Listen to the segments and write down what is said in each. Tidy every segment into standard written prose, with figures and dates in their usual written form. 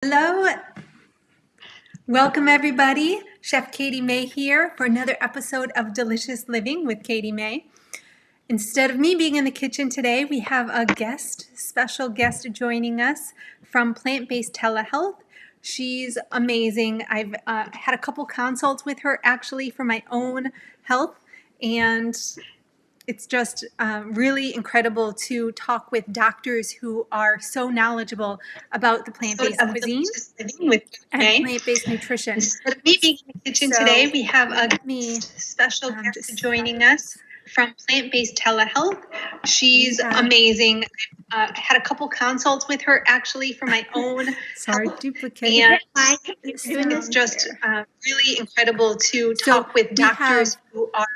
Hello, welcome everybody. Chef Katie May here for another episode of Delicious Living with Katie May. Instead of me being in the kitchen today, we have a special guest joining us from Plant-Based Telehealth. She's amazing. I've had a couple consults with her actually for my own health, and it's just really incredible to talk with doctors who are so knowledgeable about the plant-based cuisine and plant-based nutrition. Instead of me being in the kitchen today, we have a special guest joining us from Plant-Based Telehealth. She's amazing. I had a couple consults with her actually for my own duplicate. And it's just really incredible to talk with doctors who are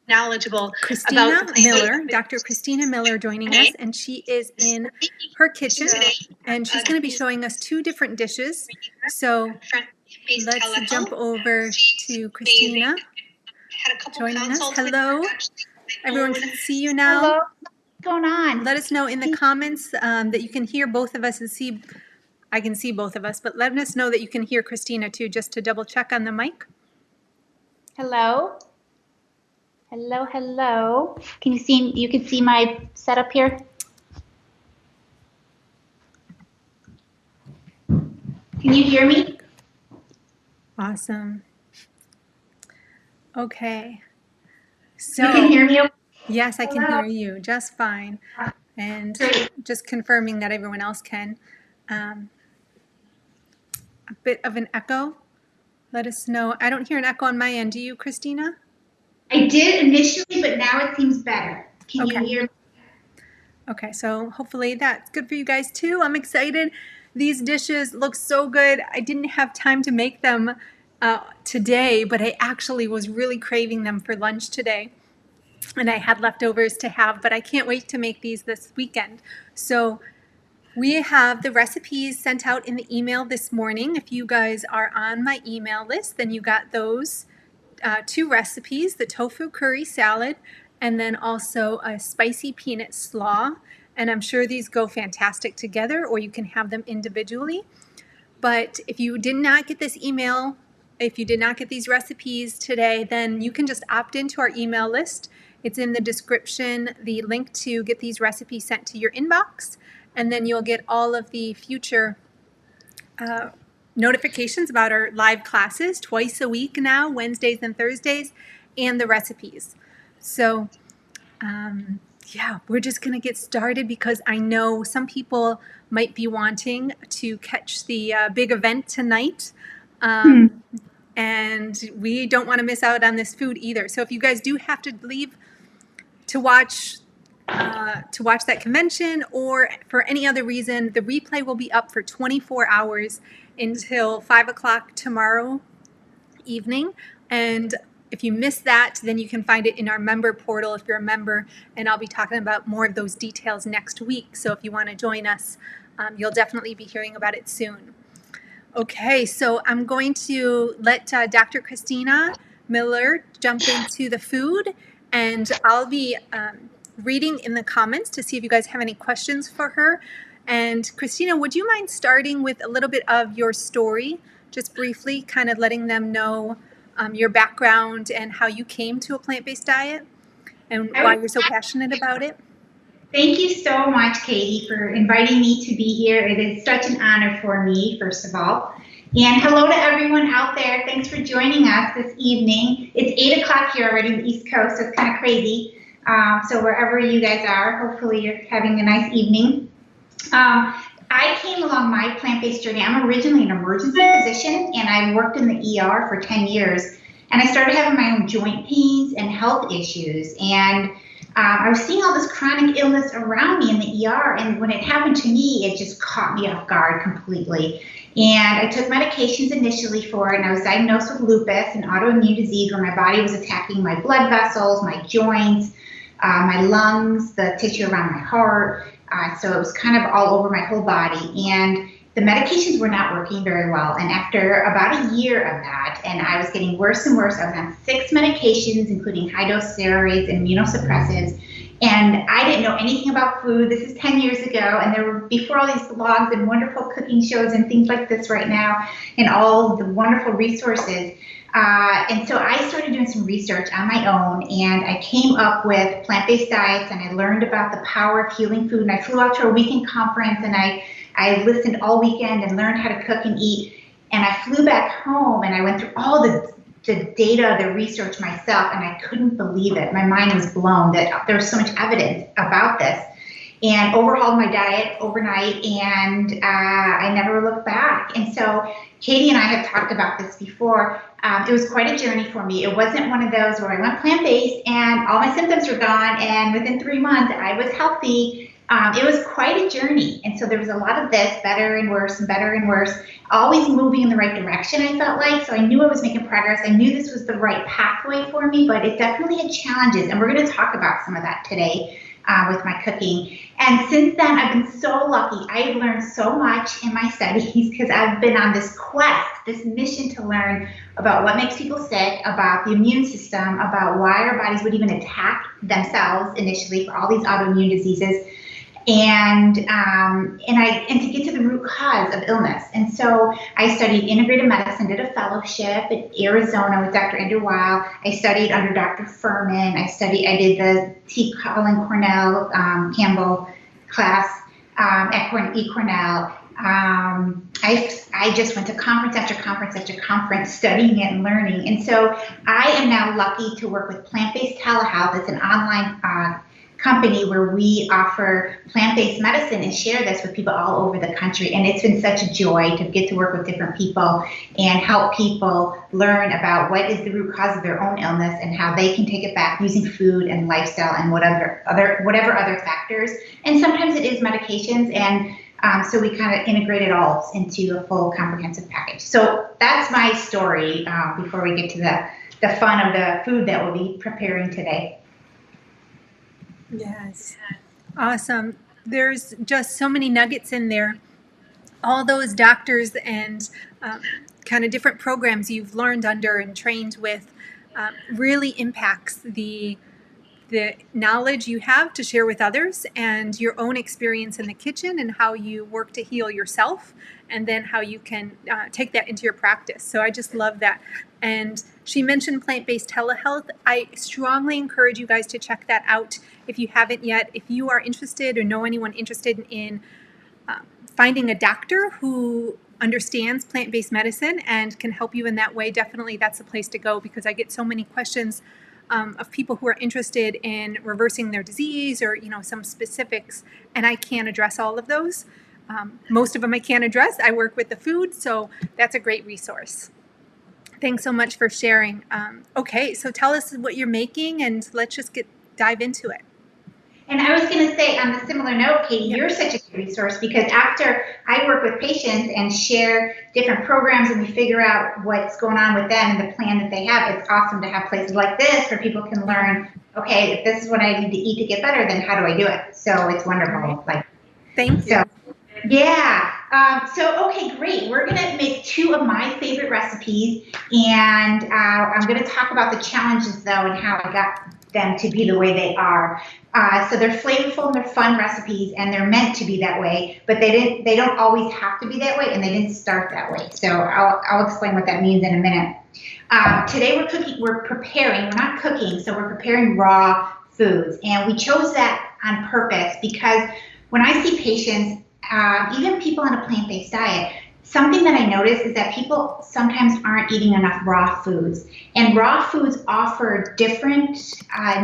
knowledgeable about the Miller, Dr. Christina Miller joining us, and she is in her kitchen, and she's going to be showing us two different dishes. So let's jump over to Christina joining us. Hello, everyone can see you now. Hello, what's going on? Let us know in the comments that you can hear both of us and see. I can see both of us, but let us know that you can hear Christina too, just to double check on the mic. Hello. Hello, hello. Can you see? You can see my setup here. Can you hear me? Awesome. Okay. So you can hear me? Yes, I can hear you just fine. And just confirming that everyone else can. A bit of an echo. Let us know. I don't hear an echo on my end. Do you, Christina? I did initially, but now it seems better. Can you hear me? Okay, so hopefully that's good for you guys too. I'm excited. These dishes look so good. I didn't have time to make them today, but I actually was really craving them for lunch today. And I had leftovers to have, but I can't wait to make these this weekend. So we have the recipes sent out in the email this morning. If you guys are on my email list, then you got those two recipes, the tofu curry salad, and then also a spicy peanut slaw. And I'm sure these go fantastic together, or you can have them individually. But if you did not get this email, if you did not get these recipes today, then you can just opt into our email list. It's in the description, the link to get these recipes sent to your inbox, and then you'll get all of the future notifications about our live classes twice a week now, Wednesdays and Thursdays, and the recipes. So yeah, we're just going to get started because I know some people might be wanting to catch the big event tonight. And we don't want to miss out on this food either. So if you guys do have to leave to watch that convention or for any other reason, the replay will be up for 24 hours until 5 o'clock tomorrow evening. And if you miss that, then you can find it in our member portal if you're a member, and I'll be talking about more of those details next week. So if you want to join us, you'll definitely be hearing about it soon. Okay, so I'm going to let Dr. Christina Miller jump into the food, and I'll be reading in the comments to see if you guys have any questions for her. And Christina, would you mind starting with a little bit of your story, just briefly, kind of letting them know your background and how you came to a plant-based diet and why you're so passionate about it? Thank you so much, Katie, for inviting me to be here. It is such an honor for me, first of all. And hello to everyone out there. Thanks for joining us this evening. It's 8 o'clock here already on the East Coast, so it's kind of crazy. So wherever you guys are, hopefully you're having a nice evening. I came along my plant-based journey. I'm originally an emergency physician, and I worked in the ER for 10 years. And I started having my own joint pains and health issues. And I was seeing all this chronic illness around me in the ER, and when it happened to me, it just caught me off guard completely. And I took medications initially for it, and I was diagnosed with lupus, an autoimmune disease where my body was attacking my blood vessels, my joints, my lungs, the tissue around my heart. So it was kind of all over my whole body. And the medications were not working very well. And after about a year of that, and I was getting worse and worse, I was on 6 medications, including high-dose steroids and immunosuppressives. And I didn't know anything about food. This is 10 years ago, and there were before all these blogs and wonderful cooking shows and things like this right now, and all the wonderful resources. And so I started doing some research on my own, and I came up with plant-based diets, and I learned about the power of healing food. And I flew out to a weekend conference, and I listened all weekend and learned how to cook and eat. And I flew back home, and I went through all the data, the research myself, and I couldn't believe it. My mind was blown that there was so much evidence about this, and overhauled my diet overnight, and I never looked back. And so Katie and I have talked about this before. It was quite a journey for me. It wasn't one of those where I went plant-based and all my symptoms were gone, and within 3 months I was healthy. It was quite a journey. And so there was a lot of this, better and worse and better and worse, always moving in the right direction, I felt like. So I knew I was making progress. I knew this was the right pathway for me, but it definitely had challenges. And we're going to talk about some of that today with my cooking. And since then, I've been so lucky. I've learned so much in my studies because I've been on this quest, this mission to learn about what makes people sick, about the immune system, about why our bodies would even attack themselves initially for all these autoimmune diseases. And to get to the root cause of illness. And so I studied integrative medicine, did a fellowship in Arizona with Dr. Andrew Weil. I studied under Dr. Furman. I did the T. Colin Cornell Campbell class at Cornell. I just went to conference after conference after conference, studying it and learning. And so I am now lucky to work with Plant-Based Telehealth. It's an online company where we offer plant-based medicine and share this with people all over the country. And it's been such a joy to get to work with different people and help people learn about what is the root cause of their own illness and how they can take it back using food and lifestyle and whatever other factors. And sometimes it is medications, and so we kind of integrate it all into a full comprehensive package. So that's my story before we get to the fun of the food that we'll be preparing today. Yes. Awesome. There's just so many nuggets in there. All those doctors and kind of different programs you've learned under and trained with really impacts the knowledge you have to share with others and your own experience in the kitchen and how you work to heal yourself, and then how you can take that into your practice. So I just love that. And she mentioned plant-based telehealth. I strongly encourage you guys to check that out if you haven't yet. If you are interested or know anyone interested in finding a doctor who understands plant-based medicine and can help you in that way, definitely that's the place to go, because I get so many questions of people who are interested in reversing their disease or some specifics, and I can't address all of those. Most of them I can't address. I work with the food, so that's a great resource. Thanks so much for sharing. Okay, so tell us what you're making, and let's just dive into it. And I was going to say, on a similar note, Katie, you're such a good resource, because after I work with patients and share different programs and we figure out what's going on with them and the plan that they have, it's awesome to have places like this where people can learn, okay, if this is what I need to eat to get better, then how do I do it? So it's wonderful. Thank you. Yeah. Okay, great. We're going to make 2 of my favorite recipes, and I'm going to talk about the challenges, though, and how I got them to be the way they are. So they're flavorful and they're fun recipes, and they're meant to be that way, but they don't always have to be that way, and they didn't start that way. So I'll explain what that means in a minute. Today we're not cooking, so we're preparing raw foods, and we chose that on purpose because when I see patients, even people on a plant-based diet, something that I notice is that people sometimes aren't eating enough raw foods. And raw foods offer different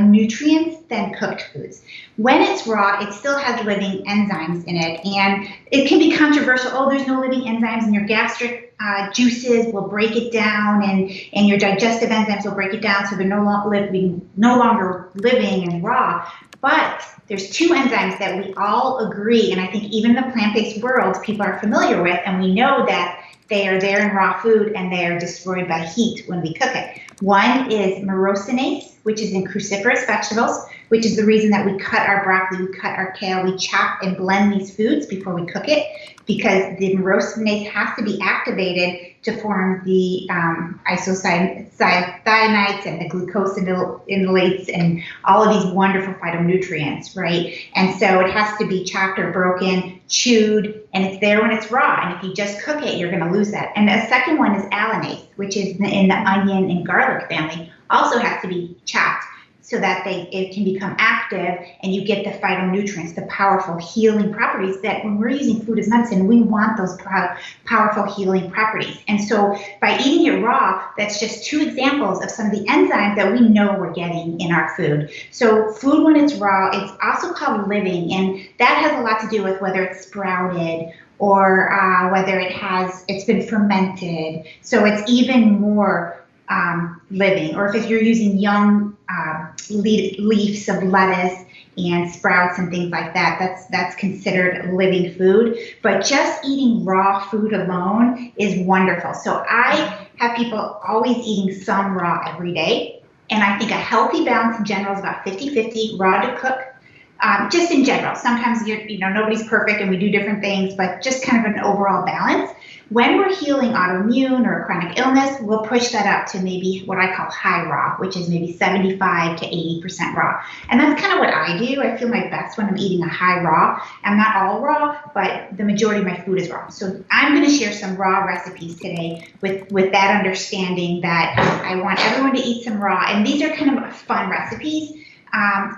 nutrients than cooked foods. When it's raw, it still has living enzymes in it. And it can be controversial. Oh, there's no living enzymes, and your gastric juices will break it down, and your digestive enzymes will break it down, so they're no longer living and raw. But there's 2 enzymes that we all agree, and I think even the plant-based world people are familiar with, and we know that they are there in raw food and they are destroyed by heat when we cook it. One is myrosinase, which is in cruciferous vegetables. which is the reason that we cut our broccoli, we cut our kale, we chop and blend these foods before we cook it, because the morosinase has to be activated to form the isocyanates and the glucosinolates and all of these wonderful phytonutrients, right? And so it has to be chopped or broken, chewed, and it's there when it's raw. And if you just cook it, you're going to lose that. And the second one is allanase, which is in the onion and garlic family, also has to be chopped so that it can become active and you get the phytonutrients, the powerful healing properties that when we're using food as medicine, we want those powerful healing properties. And so by eating it raw, that's just 2 examples of some of the enzymes that we know we're getting in our food. So food when it's raw, it's also called living, and that has a lot to do with whether it's sprouted or whether it's been fermented. So it's even more living, or if you're using young leaves of lettuce and sprouts and things like that, that's considered living food. But just eating raw food alone is wonderful. So I have people always eating some raw every day, and I think a healthy balance in general is about 50-50 raw to cook. Just in general, sometimes nobody's perfect and we do different things, but just kind of an overall balance. When we're healing autoimmune or a chronic illness, we'll push that up to maybe what I call high raw, which is maybe 75 to 80% raw. And that's kind of what I do. I feel my best when I'm eating a high raw. I'm not all raw, but the majority of my food is raw. So I'm going to share some raw recipes today with that understanding that I want everyone to eat some raw. And these are kind of fun recipes.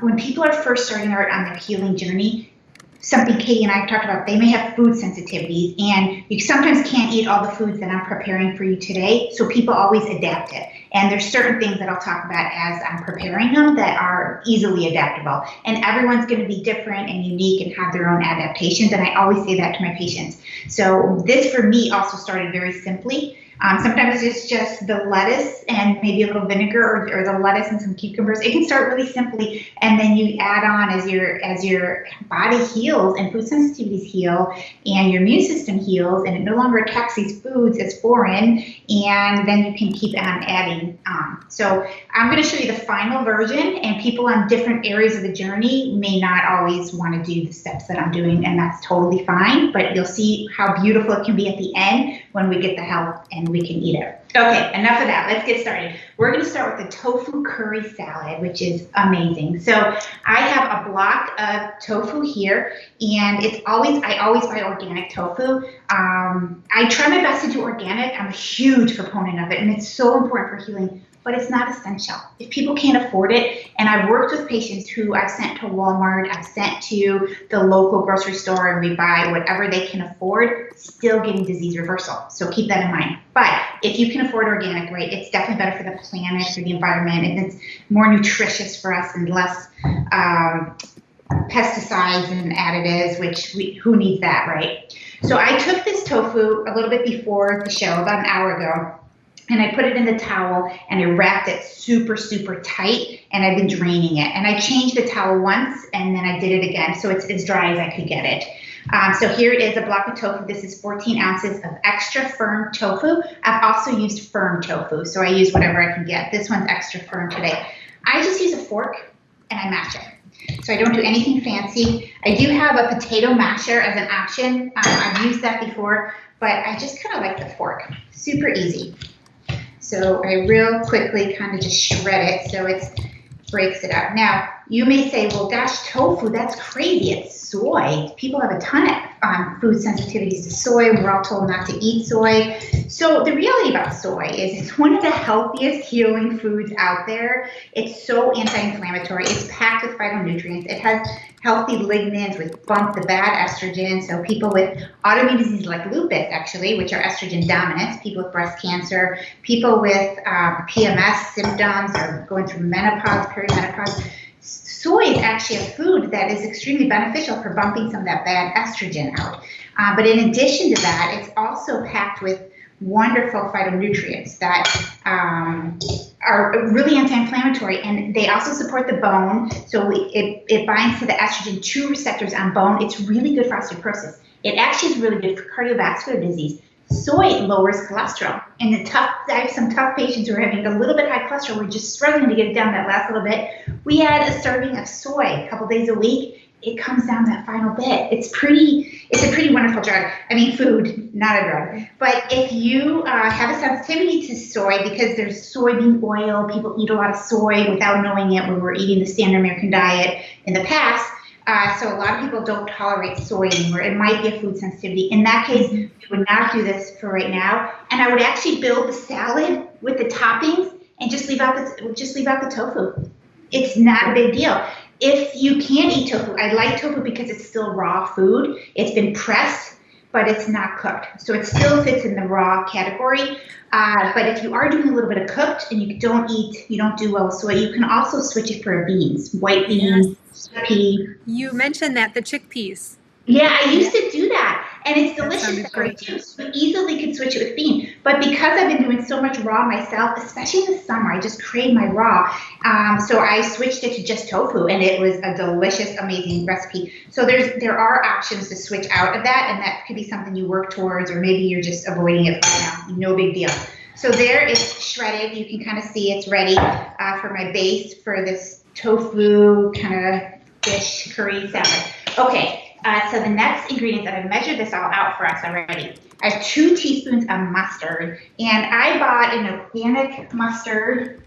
When people are first starting out on their healing journey, something Katie and I have talked about, they may have food sensitivities, and you sometimes can't eat all the foods that I'm preparing for you today, so people always adapt it. And there's certain things that I'll talk about as I'm preparing them that are easily adaptable. And everyone's going to be different and unique and have their own adaptations, and I always say that to my patients. So this for me also started very simply. Sometimes it's just the lettuce and maybe a little vinegar, or the lettuce and some cucumbers. It can start really simply, and then you add on as your body heals and food sensitivities heal and your immune system heals, and it no longer attacks these foods as foreign, and then you can keep on adding on. So I'm going to show you the final version, and people on different areas of the journey may not always want to do the steps that I'm doing, and that's totally fine, but you'll see how beautiful it can be at the end when we get the help and we can eat it. Okay, enough of that. Let's get started. We're going to start with the tofu curry salad, which is amazing. So I have a block of tofu here, and I always buy organic tofu. I try my best to do organic. I'm a huge proponent of it, and it's so important for healing, but it's not essential. If people can't afford it, and I've worked with patients who I've sent to Walmart, I've sent to the local grocery store, and we buy whatever they can afford, still getting disease reversal. So keep that in mind. But if you can afford organic, right, it's definitely better for the planet, for the environment, and it's more nutritious for us and less pesticides and additives, who needs that, right? So I took this tofu a little bit before the show, about an hour ago, and I put it in the towel and I wrapped it super, super tight, and I've been draining it. And I changed the towel once and then I did it again, so it's as dry as I could get it. So here it is, a block of tofu. This is 14 ounces of extra firm tofu. I've also used firm tofu, so I use whatever I can get. This one's extra firm today. I just use a fork and I mash it. So I don't do anything fancy. I do have a potato masher as an option. I've used that before, but I just kind of like the fork. Super easy. So I real quickly kind of just shred it so it breaks it up. Now, you may say, well, gosh, tofu, that's crazy. It's soy. People have a ton of food sensitivities to soy. We're all told not to eat soy. So the reality about soy is it's one of the healthiest healing foods out there. It's so anti-inflammatory. It's packed with phytonutrients. It has healthy lignans which bump the bad estrogen. So people with autoimmune diseases like lupus, actually, which are estrogen dominant, people with breast cancer, people with PMS symptoms or going through menopause, perimenopause, soy is actually a food that is extremely beneficial for bumping some of that bad estrogen out. But in addition to that, it's also packed with wonderful phytonutrients that are really anti-inflammatory, and they also support the bone. So it binds to the estrogen 2 receptors on bone. It's really good for osteoporosis. It actually is really good for cardiovascular disease. soy lowers cholesterol. And I have some tough patients who are having a little bit high cholesterol. We're just struggling to get it down that last little bit. We add a serving of soy a couple days a week. It comes down that final bit. It's a pretty wonderful drug. I mean, food, not a drug. But if you have a sensitivity to soy, because there's soybean oil, people eat a lot of soy without knowing it when we're eating the standard American diet in the past. So a lot of people don't tolerate soy anymore. It might be a food sensitivity. In that case, we would not do this for right now. And I would actually build the salad with the toppings and just leave out the tofu. It's not a big deal. If you can eat tofu, I like tofu because it's still raw food. It's been pressed, but it's not cooked. So it still fits in the raw category. But if you are doing a little bit of cooked and you don't do well with soy, you can also switch it for beans, white beans, pea. You mentioned that, the chickpeas. Yeah, I used to do that. And it's delicious that way too. So you easily can switch it with bean. But because I've been doing so much raw myself, especially in the summer, I just crave my raw. So I switched it to just tofu, and it was a delicious, amazing recipe. So there are options to switch out of that, and that could be something you work towards, or maybe you're just avoiding it right now. No big deal. So there it's shredded. You can kind of see it's ready for my base for this tofu kind of fish curry salad. Okay. So the next ingredients, I've measured this all out for us already. I have 2 teaspoons of mustard, and I bought an organic mustard.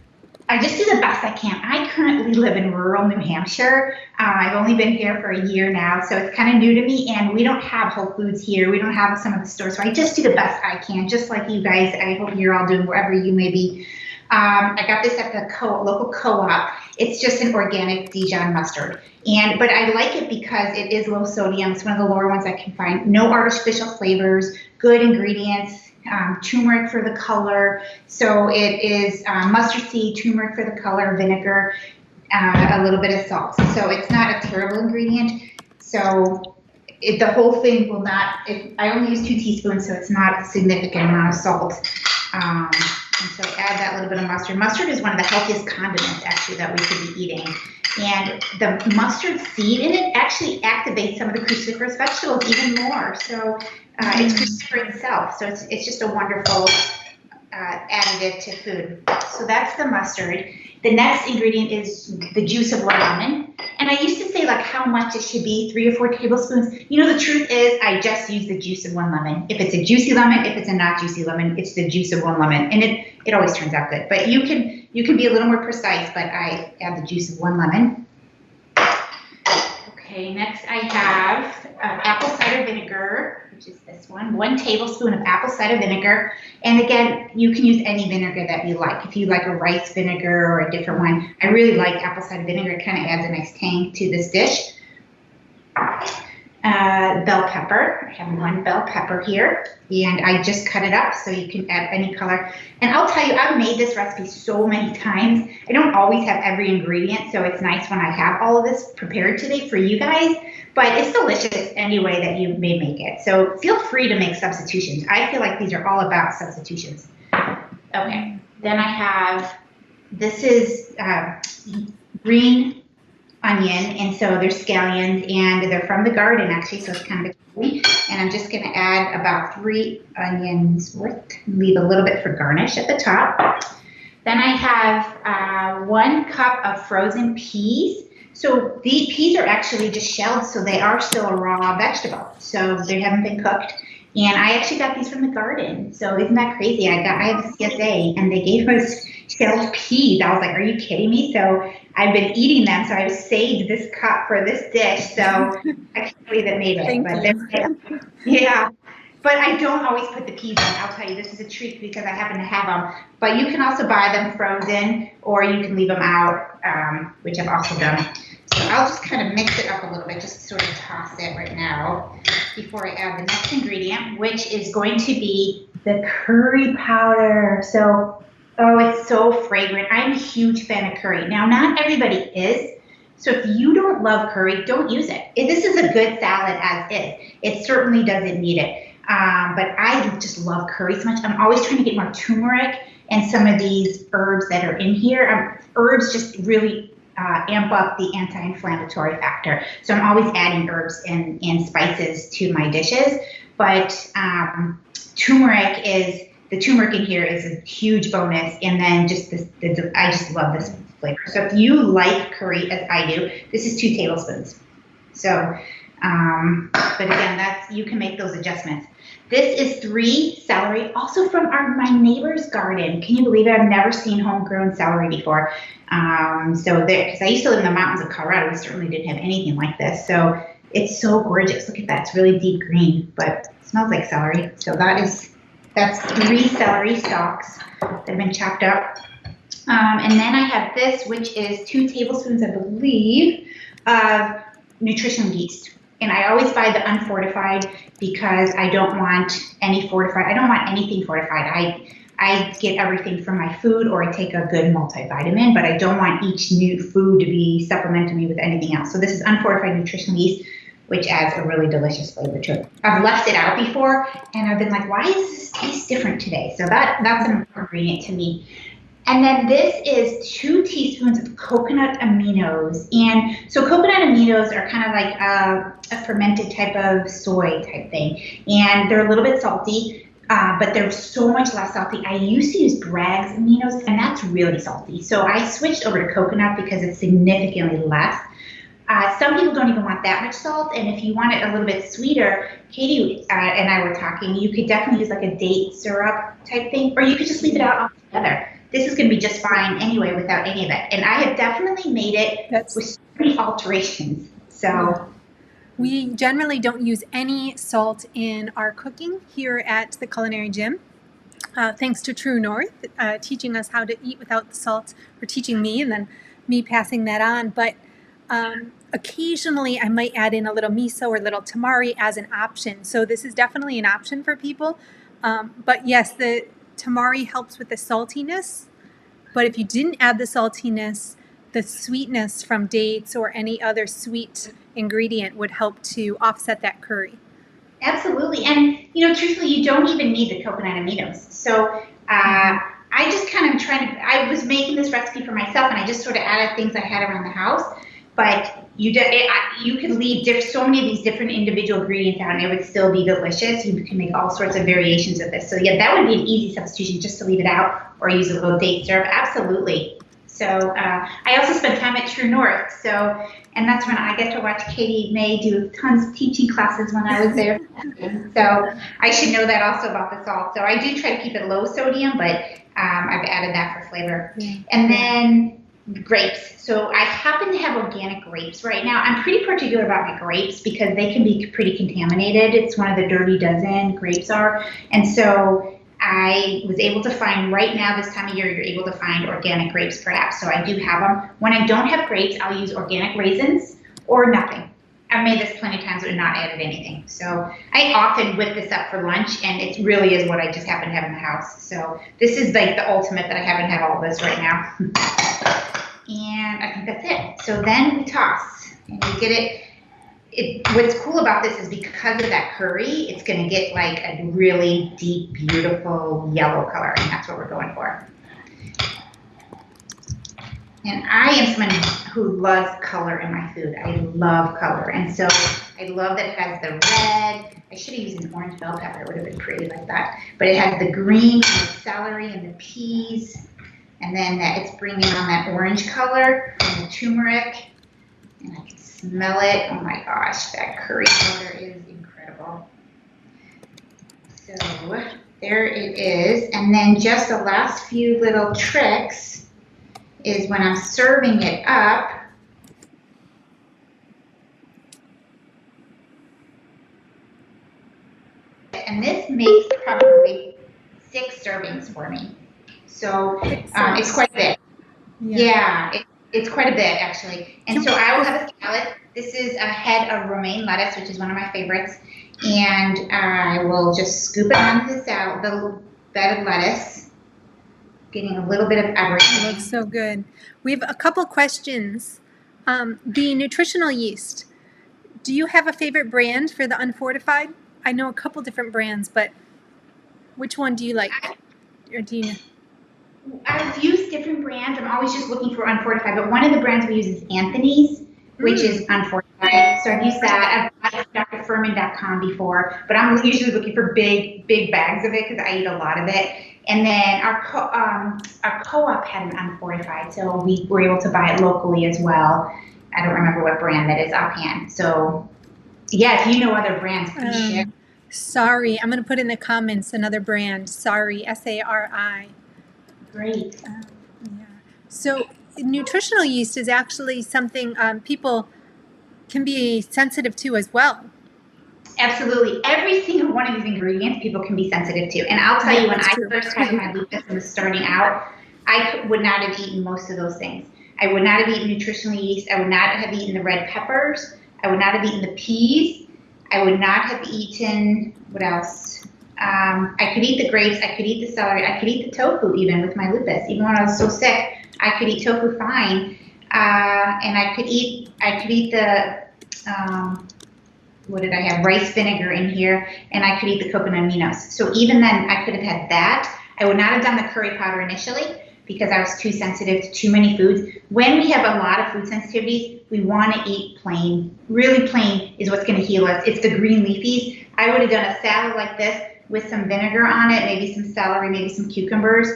I just do the best I can. I currently live in rural New Hampshire. I've only been here for a year now, so it's kind of new to me, and we don't have Whole Foods here. We don't have some of the stores, so I just do the best I can, just like you guys. I hope you're all doing wherever you may be. I got this at the local co-op. It's just an organic Dijon mustard. But I like it because it is low sodium. It's one of the lower ones I can find. No artificial flavors, good ingredients, turmeric for the color. So it is mustard seed, turmeric for the color, vinegar, a little bit of salt. So it's not a terrible ingredient. So the whole thing will not, I only use 2 teaspoons, so it's not a significant amount of salt. And so add that little bit of mustard. Mustard is one of the healthiest condiments, actually, that we could be eating. And the mustard seed in it actually activates some of the cruciferous vegetables even more. So it's cruciferous itself. So it's just a wonderful additive to food. So that's the mustard. The next ingredient is the juice of 1 lemon. And I used to say like how much it should be, 3 or 4 tablespoons. You know, the truth is I just use the juice of 1 lemon. If it's a juicy lemon, if it's a not juicy lemon, it's the juice of 1 lemon. And it always turns out good. But you can be a little more precise, but I add the juice of 1 lemon. Okay, next I have apple cider vinegar, which is this one, 1 tablespoon of apple cider vinegar. And again, you can use any vinegar that you like. If you like a rice vinegar or a different one, I really like apple cider vinegar. It kind of adds a nice tang to this dish. Bell pepper. I have 1 bell pepper here, and I just cut it up so you can add any color. And I'll tell you, I've made this recipe so many times. I don't always have every ingredient, so it's nice when I have all of this prepared today for you guys, but it's delicious any way that you may make it. So feel free to make substitutions. I feel like these are all about substitutions. Okay, then I have, this is green onion, and so they're scallions, and they're from the garden actually, so it's kind of exciting. And I'm just going to add about 3 onions worth, leave a little bit for garnish at the top. Then I have 1 cup of frozen peas. So the peas are actually just shelled, so they are still a raw vegetable, so they haven't been cooked. And I actually got these from the garden, so isn't that crazy? I have a CSA, and they gave us shelled peas. I was like, are you kidding me? So I've been eating them, so I've saved this cup for this dish. So I can't believe it made it. Yeah, but I don't always put the peas in. I'll tell you, this is a treat because I happen to have them. But you can also buy them frozen, or you can leave them out, which I've also done. So I'll just kind of mix it up a little bit, just sort of toss it right now before I add the next ingredient, which is going to be the curry powder. So, oh, it's so fragrant. I'm a huge fan of curry. Now, not everybody is. So if you don't love curry, don't use it. This is a good salad as is. It certainly doesn't need it. But I just love curry so much. I'm always trying to get more turmeric and some of these herbs that are in here. Herbs just really amp up the anti-inflammatory factor. So I'm always adding herbs and spices to my dishes. But turmeric in here is a huge bonus, and then just I just love this flavor. So if you like curry as I do, this is 2 tablespoons. So, but again, you can make those adjustments. This is 3 celery, also from my neighbor's garden. Can you believe it? I've never seen homegrown celery before. So because I used to live in the mountains of Colorado, we certainly didn't have anything like this. So it's so gorgeous. Look at that. It's really deep green, but it smells like celery. So that's 3 celery stalks that have been chopped up. And then I have this, which is 2 tablespoons, I believe, of nutritional yeast. And I always buy the unfortified because I don't want any fortified. I don't want anything fortified. I get everything from my food, or I take a good multivitamin, but I don't want each new food to be supplementing me with anything else. So this is unfortified nutritional yeast, which adds a really delicious flavor to it. I've left it out before, and I've been like, why does this taste different today? So that's an important ingredient to me. And then this is 2 teaspoons of coconut aminos. And so coconut aminos are kind of like a fermented type of soy type thing. And they're a little bit salty, but they're so much less salty. I used to use Bragg's aminos, and that's really salty. So I switched over to coconut because it's significantly less. Some people don't even want that much salt, and if you want it a little bit sweeter, Katie and I were talking, you could definitely use like a date syrup type thing, or you could just leave it out altogether. This is going to be just fine anyway without any of it. And I have definitely made it with so many alterations. So we generally don't use any salt in our cooking here at the Culinary Gym. Thanks to True North, teaching us how to eat without the salt, or teaching me and then me passing that on. But occasionally I might add in a little miso or a little tamari as an option. So this is definitely an option for people. But yes, the tamari helps with the saltiness, but if you didn't add the saltiness, the sweetness from dates or any other sweet ingredient would help to offset that curry. Absolutely. And, truthfully, you don't even need the coconut aminos. So I just kind of I was making this recipe for myself, and I just sort of added things I had around the house. But you could leave so many of these different individual ingredients out, and it would still be delicious. You can make all sorts of variations of this. So yeah, that would be an easy substitution, just to leave it out or use a little date syrup. Absolutely. So I also spent time at True North. So, and that's when I get to watch Katie May do tons of teaching classes when I was there. So I should know that also about the salt. So I do try to keep it low sodium, but I've added that for flavor. Yeah. And then grapes. So I happen to have organic grapes right now. I'm pretty particular about my grapes because they can be pretty contaminated. It's one of the dirty dozen, grapes are. And so I was able to find right now, this time of year, you're able to find organic grapes perhaps. So I do have them. When I don't have grapes, I'll use organic raisins or nothing. I've made this plenty of times and not added anything. So I often whip this up for lunch, and it really is what I just happen to have in the house. So this is like the ultimate that I happen to have all this right now. And I think that's it. So then we toss, and we get it. What's cool about this is because of that curry, it's going to get like a really deep, beautiful yellow color, and that's what we're going for. And I am someone who loves color in my food. I love color, and so I love that it has the red. I should have used an orange bell pepper. It would have been pretty like that. But it has the green and the celery and the peas. And then it's bringing on that orange color and the turmeric. And I can smell it. Oh my gosh, that curry powder is incredible. So there it is. And then just the last few little tricks is when I'm serving it up. And this makes probably 6 servings for me. So it's quite a bit. Yeah, it's quite a bit actually. And so I will have a salad. This is a head of romaine lettuce, which is one of my favorites. And I will just scoop it onto the salad, the bed of lettuce, getting a little bit of everything. It looks so good. We have a couple questions. The nutritional yeast. Do you have a favorite brand for the unfortified? I know a couple different brands, but which one do you like? Or do you know? I've used different brands. I'm always just looking for unfortified, but one of the brands we use is Anthony's, which is unfortified. So I've used that. I've bought Dr. ferment.com before, but I'm usually looking for big bags of it because I eat a lot of it. And then our co-op had it unfortified, so we were able to buy it locally as well. I don't remember what brand that is offhand. So yeah, if you know other brands, please share. Sorry, I'm going to put in the comments another brand. Sorry, SARI. Great. Yeah. So nutritional yeast is actually something people can be sensitive to as well. Absolutely. Every single one of these ingredients people can be sensitive to. And I'll tell you, when I first had my lupus and was starting out, I would not have eaten most of those things. I would not have eaten nutritional yeast. I would not have eaten the red peppers. I would not have eaten the peas. I would not have eaten, what else? I could eat the grapes. I could eat the celery. I could eat the tofu even with my lupus. Even when I was so sick, I could eat tofu fine. And I could eat the, what did I have? Rice vinegar in here, and I could eat the coconut aminos. So even then, I could have had that. I would not have done the curry powder initially because I was too sensitive to too many foods. When we have a lot of food sensitivities, we want to eat plain. Really plain is what's going to heal us. It's the green leafies. I would have done a salad like this with some vinegar on it, maybe some celery, maybe some cucumbers,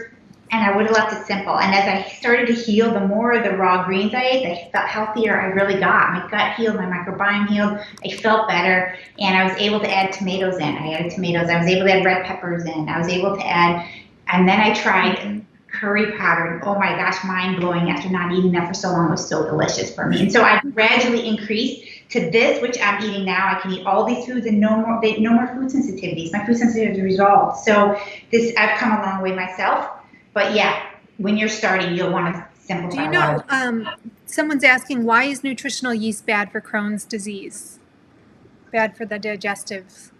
and I would have left it simple. And as I started to heal, the more of the raw greens I ate, I felt healthier I really got. My gut healed, my microbiome healed, I felt better, and I was able to add tomatoes in. I added tomatoes. I was able to add red peppers in. I was able to add, and then I tried curry powder. And oh my gosh, mind-blowing after not eating that for so long. It was so delicious for me. And so I gradually increased to this, which I'm eating now. I can eat all these foods and no more food sensitivities. My food sensitivity resolved. So this, I've come a long way myself. But yeah, when you're starting, you'll want to simplify. Do you know, someone's asking, why is nutritional yeast bad for Crohn's disease? Bad for the digestives?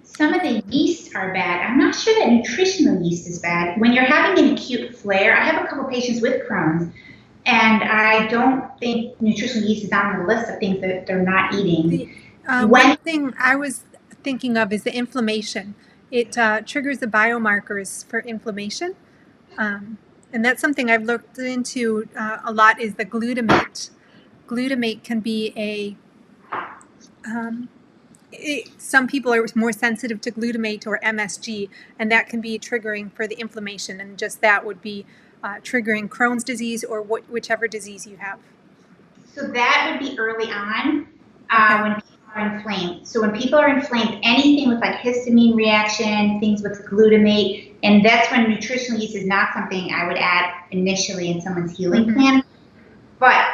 Some of the yeasts are bad. I'm not sure that nutritional yeast is bad. When you're having an acute flare, I have a couple patients with Crohn's, and I don't think nutritional yeast is on the list of things that they're not eating. One thing I was thinking of is the inflammation. It triggers the biomarkers for inflammation. And that's something I've looked into a lot is the glutamate. Glutamate can be some people are more sensitive to glutamate or MSG, and that can be triggering for the inflammation. And just that would be triggering Crohn's disease or whichever disease you have. So that would be early on when people are inflamed. So when people are inflamed, anything with like histamine reaction, things with glutamate, and that's when nutritional yeast is not something I would add initially in someone's healing plan. But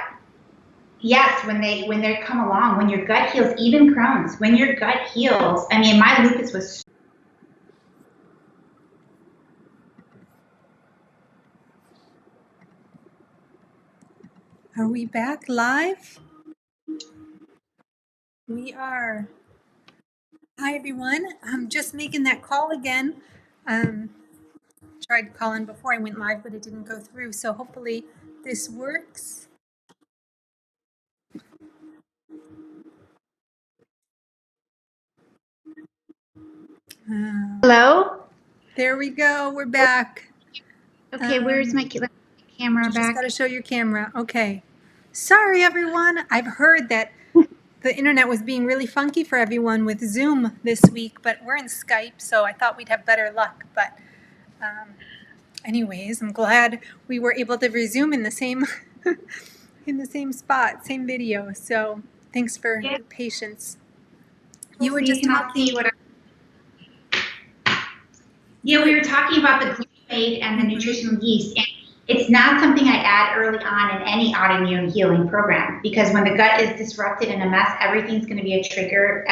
yes, when they come along, when your gut heals, even Crohn's, when your gut heals, I mean, my lupus was. Are we back live? We are. Hi, everyone. I'm just making that call again. Tried to call in before I went live, but it didn't go through. So hopefully this works. Hello? There we go. We're back. Okay, where's my camera back? You just got to show your camera. Okay. Sorry, everyone. I've heard that the internet was being really funky for everyone with Zoom this week, but we're in Skype, so I thought we'd have better luck. But anyways, I'm glad we were able to resume in the same spot, same video. So thanks for your patience. You were just talking. Yeah, we were talking about the glutamate and the nutritional yeast, and it's not something I add early on in any autoimmune healing program, because when the gut is disrupted and a mess, everything's going to be a trigger,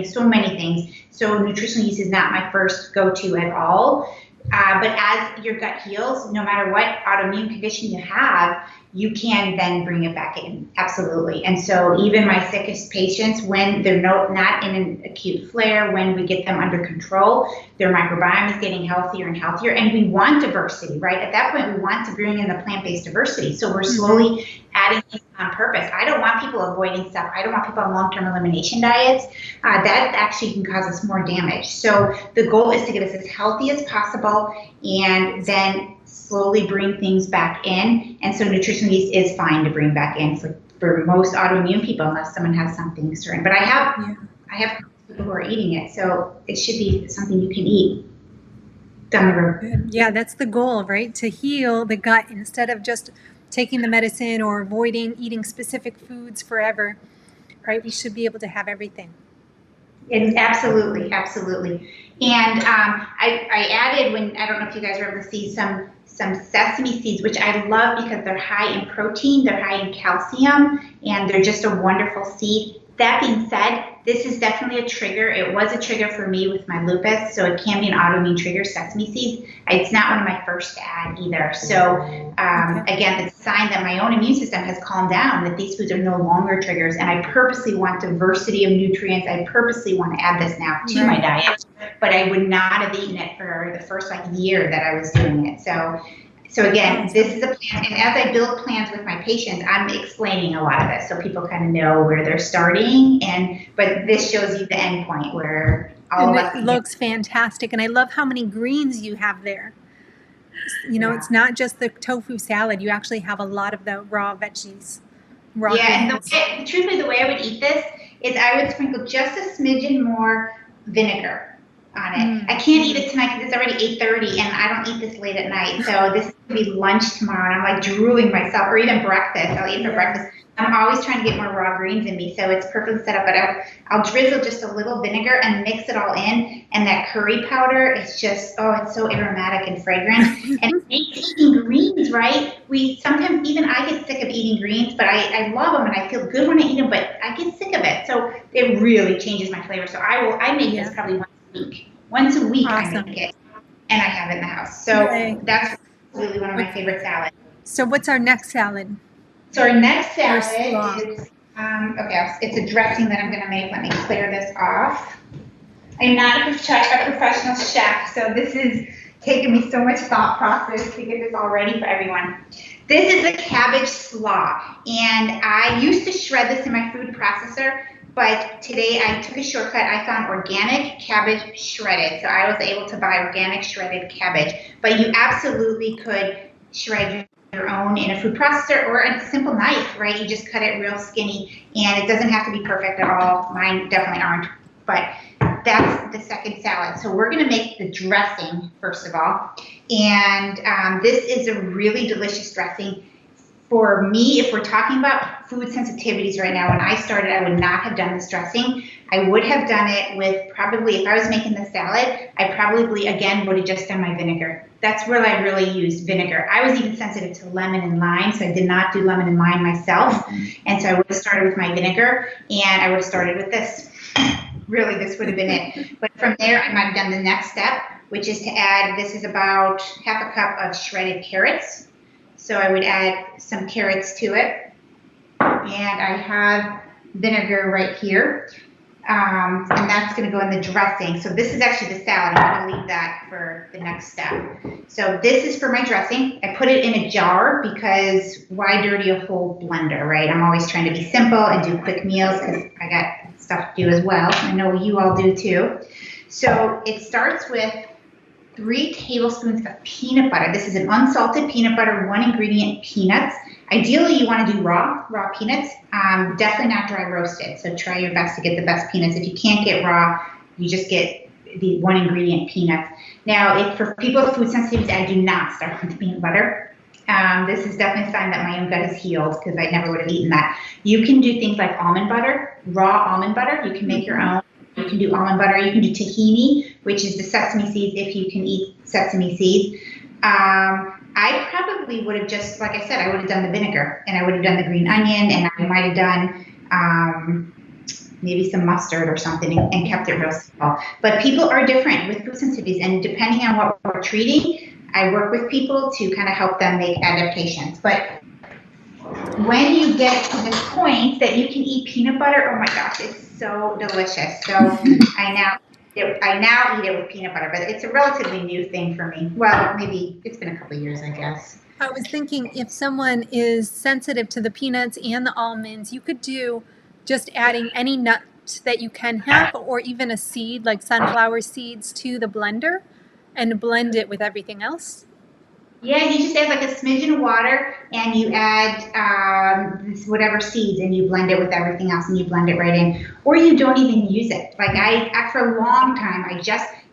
so many things. So nutritional yeast is not my first go-to at all. But as your gut heals, no matter what autoimmune condition you have, you can then bring it back in. Absolutely. And so even my sickest patients, when they're not in an acute flare, when we get them under control, their microbiome is getting healthier and healthier. And we want diversity, right? At that point, we want to bring in the plant-based diversity. So we're slowly adding things on purpose. I don't want people avoiding stuff. I don't want people on long-term elimination diets. That actually can cause us more damage. So the goal is to get us as healthy as possible and then slowly bring things back in. And so nutritional yeast is fine to bring back in for for most autoimmune people, unless someone has something certain. But I have people who are eating it, so it should be something you can eat down the road. Yeah, that's the goal, right? To heal the gut instead of just taking the medicine or avoiding eating specific foods forever, right? We should be able to have everything. It's absolutely. And I added, when, I don't know if you guys were able to see, some sesame seeds, which I love because they're high in protein, they're high in calcium, and they're just a wonderful seed. That being said, this is definitely a trigger. It was a trigger for me with my lupus, so it can be an autoimmune trigger, sesame seeds. It's not one of my first to add either. So again, it's a sign that my own immune system has calmed down, that these foods are no longer triggers, and I purposely want diversity of nutrients. I purposely want to add this now to my diet, but I would not have eaten it for the first year that I was doing it. So again, this is a plan, and as I build plans with my patients, I'm explaining a lot of this so people kind of know where they're starting, but this shows you the end point where all of us. It looks fantastic, and I love how many greens you have there. You know, it's not just the tofu salad. You actually have a lot of the raw veggies. And truthfully, the way I would eat this is I would sprinkle just a smidgen more vinegar on it. I can't eat it tonight because it's already 8:30 and I don't eat this late at night. So this is going to be lunch tomorrow and I'm like drooling myself, or even breakfast. I'll eat for breakfast. I'm always trying to get more raw greens in me, so it's perfectly set up. But I'll drizzle just a little vinegar and mix it all in, and that curry powder is just, it's so aromatic and fragrant. And it makes eating greens, right? Sometimes even I get sick of eating greens, but I love them and I feel good when I eat them, but I get sick of it. So it really changes my flavor. So I make this probably once a week. I make it, and I have it in the house. So that's really one of my favorite salads. So what's our next salad? So our next salad is, it's a dressing that I'm going to make. Let me clear this off. I'm not a professional chef, so this is taking me so much thought process to get this all ready for everyone. This is a cabbage slaw, and I used to shred this in my food processor, but today I took a shortcut. I found organic cabbage shredded, so I was able to buy organic shredded cabbage. But you absolutely could shred your own in a food processor or a simple knife, right? You just cut it real skinny, and it doesn't have to be perfect at all. Mine definitely aren't, but that's the second salad. So we're going to make the dressing first of all, and this is a really delicious dressing. For me, if we're talking about food sensitivities right now, when I started, I would not have done this dressing. I would have done it with probably, if I was making the salad, I probably, again, would have just done my vinegar. That's where I really used vinegar. I was even sensitive to lemon and lime, so I did not do lemon and lime myself. And so I would have started with my vinegar, and I would have started with this. Really, this would have been it. But from there, I might have done the next step, which is to add, this is about half a cup of shredded carrots. So I would add some carrots to it, and I have vinegar right here, and that's going to go in the dressing. So this is actually the salad. I'm going to leave that for the next step. So this is for my dressing. I put it in a jar because why dirty a whole blender, right? I'm always trying to be simple and do quick meals because I got stuff to do as well. I know you all do too. So it starts with 3 tablespoons of peanut butter. This is an unsalted peanut butter, 1 ingredient, peanuts. Ideally, you want to do raw peanuts, definitely not dry roasted. So try your best to get the best peanuts. If you can't get raw, you just get the 1 ingredient peanuts. Now, for people with food sensitivities, I do not start with peanut butter. This is definitely a sign that my own gut is healed because I never would have eaten that. You can do things like almond butter, raw almond butter. You can make your own. You can do almond butter. You can do tahini, which is the sesame seeds if you can eat sesame seeds. I probably would have just, like I said, I would have done the vinegar, and I would have done the green onion, and I might have done maybe some mustard or something and kept it real simple. But people are different with food sensitivities, and depending on what we're treating, I work with people to kind of help them make adaptations. But when you get to this point that you can eat peanut butter, oh my gosh, it's so delicious. So I now eat it with peanut butter, but it's a relatively new thing for me. Well, maybe it's been a couple of years, I guess. I was thinking if someone is sensitive to the peanuts and the almonds, you could do just adding any nut that you can have, or even a seed like sunflower seeds to the blender and blend it with everything else. Yeah, you just add like a smidgen of water and you add whatever seeds and you blend it with everything else and you blend it right in. Or you don't even use it. Like I for a long time,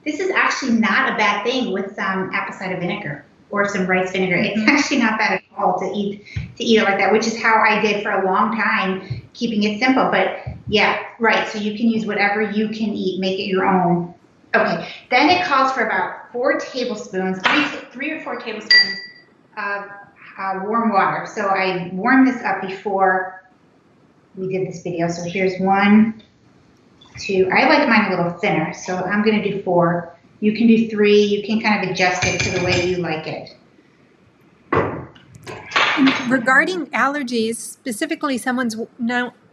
this is actually not a bad thing with some apple cider vinegar or some rice vinegar. It's actually not bad at all to eat it like that, which is how I did for a long time, keeping it simple. But yeah, right. So you can use whatever you can eat, make it your own. Okay, then it calls for about 4 tablespoons, 3 or 4 tablespoons of warm water. So I warmed this up before we did this video. So here's 1, 2. I like mine a little thinner, so I'm going to do 4. You can do 3. You can kind of adjust it to the way you like it. Regarding allergies, specifically, someone's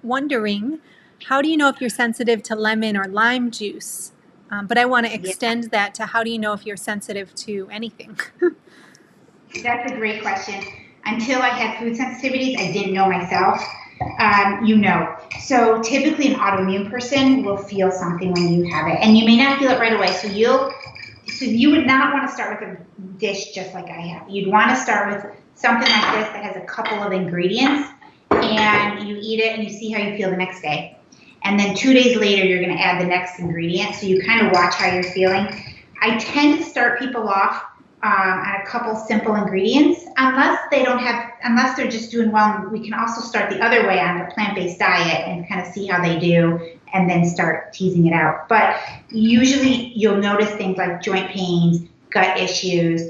wondering, how do you know if you're sensitive to lemon or lime juice? But I want to extend that to how do you know if you're sensitive to anything? That's a great question. Until I had food sensitivities, I didn't know myself. So typically an autoimmune person will feel something when you have it, and you may not feel it right away. So you would not want to start with a dish just like I have. You'd want to start with something like this that has a couple of ingredients, and you eat it and you see how you feel the next day. And then 2 days later, you're going to add the next ingredient. So you kind of watch how you're feeling. I tend to start people off on a couple simple ingredients, unless they're just doing well. We can also start the other way on the plant-based diet and kind of see how they do, and then start teasing it out. But usually you'll notice things like joint pains, gut issues,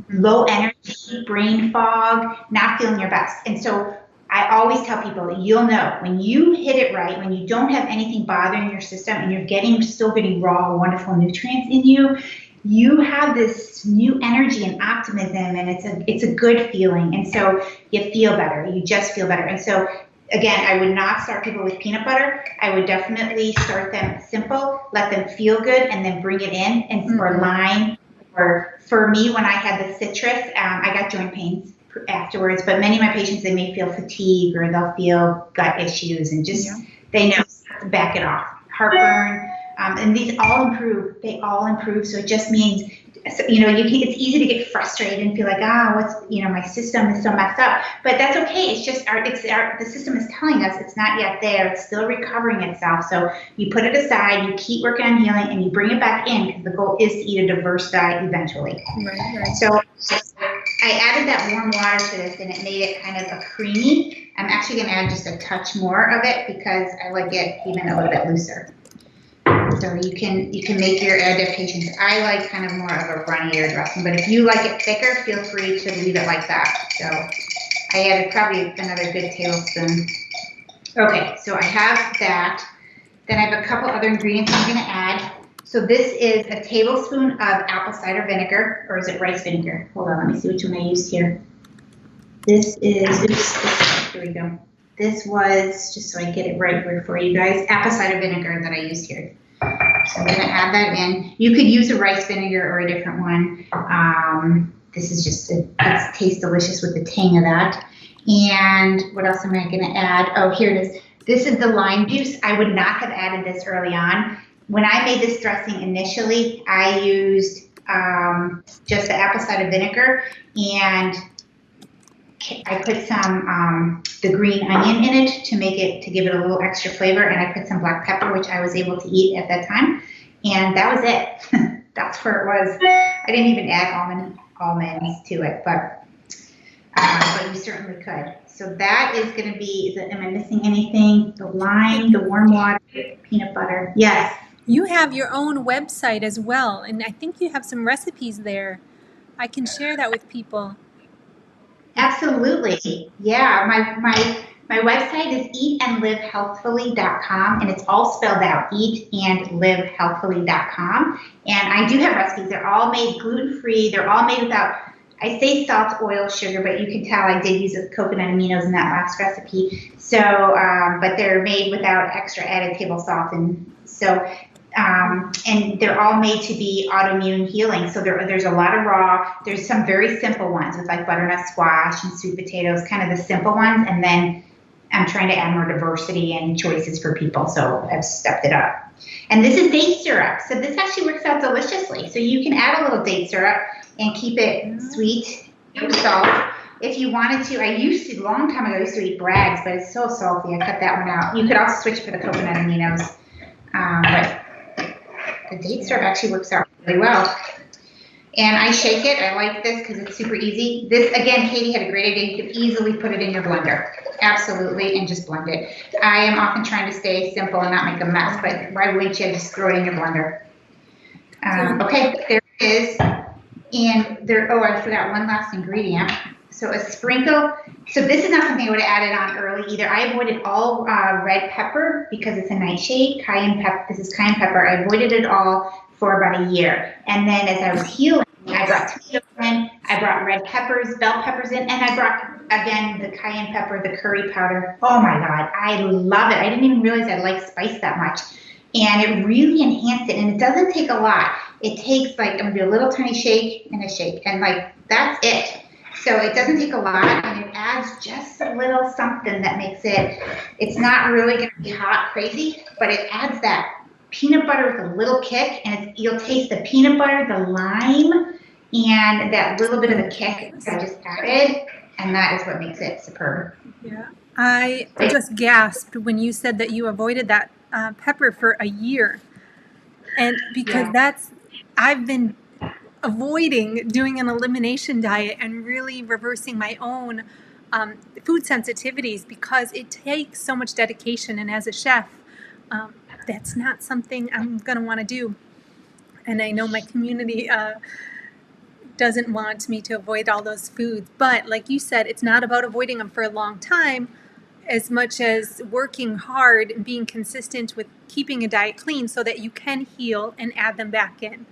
low energy, brain fog, not feeling your best. And so I always tell people, you'll know when you hit it right, when you don't have anything bothering your system and you're still getting raw, wonderful nutrients in you, you have this new energy and optimism, and it's a good feeling. And so you feel better. You just feel better. And so again, I would not start people with peanut butter. I would definitely start them simple, let them feel good, and then bring it in, or lime. Or for me, when I had the citrus, I got joint pains afterwards, but many of my patients, they may feel fatigue or they'll feel gut issues, and they know to back it off. Heartburn, and these all improve. They all improve. So it just means, it's easy to get frustrated and feel like, my system is so messed up. But that's okay. It's just the system is telling us it's not yet there. It's still recovering itself. So you put it aside, you keep working on healing, and you bring it back in, because the goal is to eat a diverse diet eventually. Right. So I added that warm water to this, and it made it kind of a creamy. I'm actually going to add just a touch more of it because I like it even a little bit looser. So you can make your adaptations. I like kind of more of a runnier dressing, but if you like it thicker, feel free to leave it like that. So I added probably another good tablespoon. Okay, so I have that. Then I have a couple other ingredients I'm going to add. So this is a tablespoon of apple cider vinegar, or is it rice vinegar? Hold on, let me see which one I used here. This is, here we go. This was, just so I get it right here for you guys, apple cider vinegar that I used here. So I'm going to add that in. You could use a rice vinegar or a different one. This is just, it tastes delicious with the tang of that. And what else am I going to add? Oh, here it is. This is the lime juice. I would not have added this early on. When I made this dressing initially, I used just the apple cider vinegar, and I put some the green onion in it to give it a little extra flavor, and I put some black pepper, which I was able to eat at that time, and that was it. That's where it was. I didn't even add almonds to it, but you certainly could. So that is going to be, am I missing anything? The lime, the warm water, peanut butter. Yes. You have your own website as well, and I think you have some recipes there. I can share that with people. Absolutely. Yeah, my website is eatandlivehealthfully.com, and it's all spelled out, eatandlivehealthfully.com. And I do have recipes. They're all made gluten-free. They're all made without, I say salt, oil, sugar, but you can tell I did use coconut aminos in that last recipe. So, but they're made without extra added table salt. And so, and they're all made to be autoimmune healing. So there's a lot of raw. There's some very simple ones with like butternut squash and sweet potatoes, kind of the simple ones. And then I'm trying to add more diversity and choices for people. So I've stepped it up. And this is date syrup. So this actually works out deliciously. So you can add a little date syrup and keep it sweet no salt. If you wanted to, a long time ago, I used to eat Bragg's, but it's so salty. I cut that one out. You could also switch for the coconut aminos. But the date syrup actually works out really well. And I shake it. I like this because it's super easy. This, again, Katie had a great idea. You could easily put it in your blender. Absolutely, and just blend it. I am often trying to stay simple and not make a mess, but why wouldn't you just throw it in your blender? Okay, there it is. And there, oh, I forgot one last ingredient. So a sprinkle. So this is not something I would have added on early either. I avoided all red pepper because it's a nightshade. Cayenne pepper. This is cayenne pepper. I avoided it all for about a year. And then as I was healing, I brought tomatoes in, I brought red peppers, bell peppers in, and I brought, again, the cayenne pepper, the curry powder. Oh my God, I love it. I didn't even realize I liked spice that much. And it really enhanced it. And it doesn't take a lot. It takes like, I'm gonna do a little tiny shake and a shake. And like, that's it. So it doesn't take a lot, and it adds just a little something that makes it, it's not really gonna be hot crazy, but it adds that peanut butter with a little kick, and you'll taste the peanut butter, the lime, and that little bit of the kick that I just added, and that is what makes it superb. Yeah, I just gasped when you said that you avoided that pepper for a year, and because I've been avoiding doing an elimination diet and really reversing my own food sensitivities because it takes so much dedication, and as a chef, that's not something I'm going to want to do. And I know my community doesn't want me to avoid all those foods. But like you said, it's not about avoiding them for a long time as much as working hard and being consistent with keeping a diet clean so that you can heal and add them back in,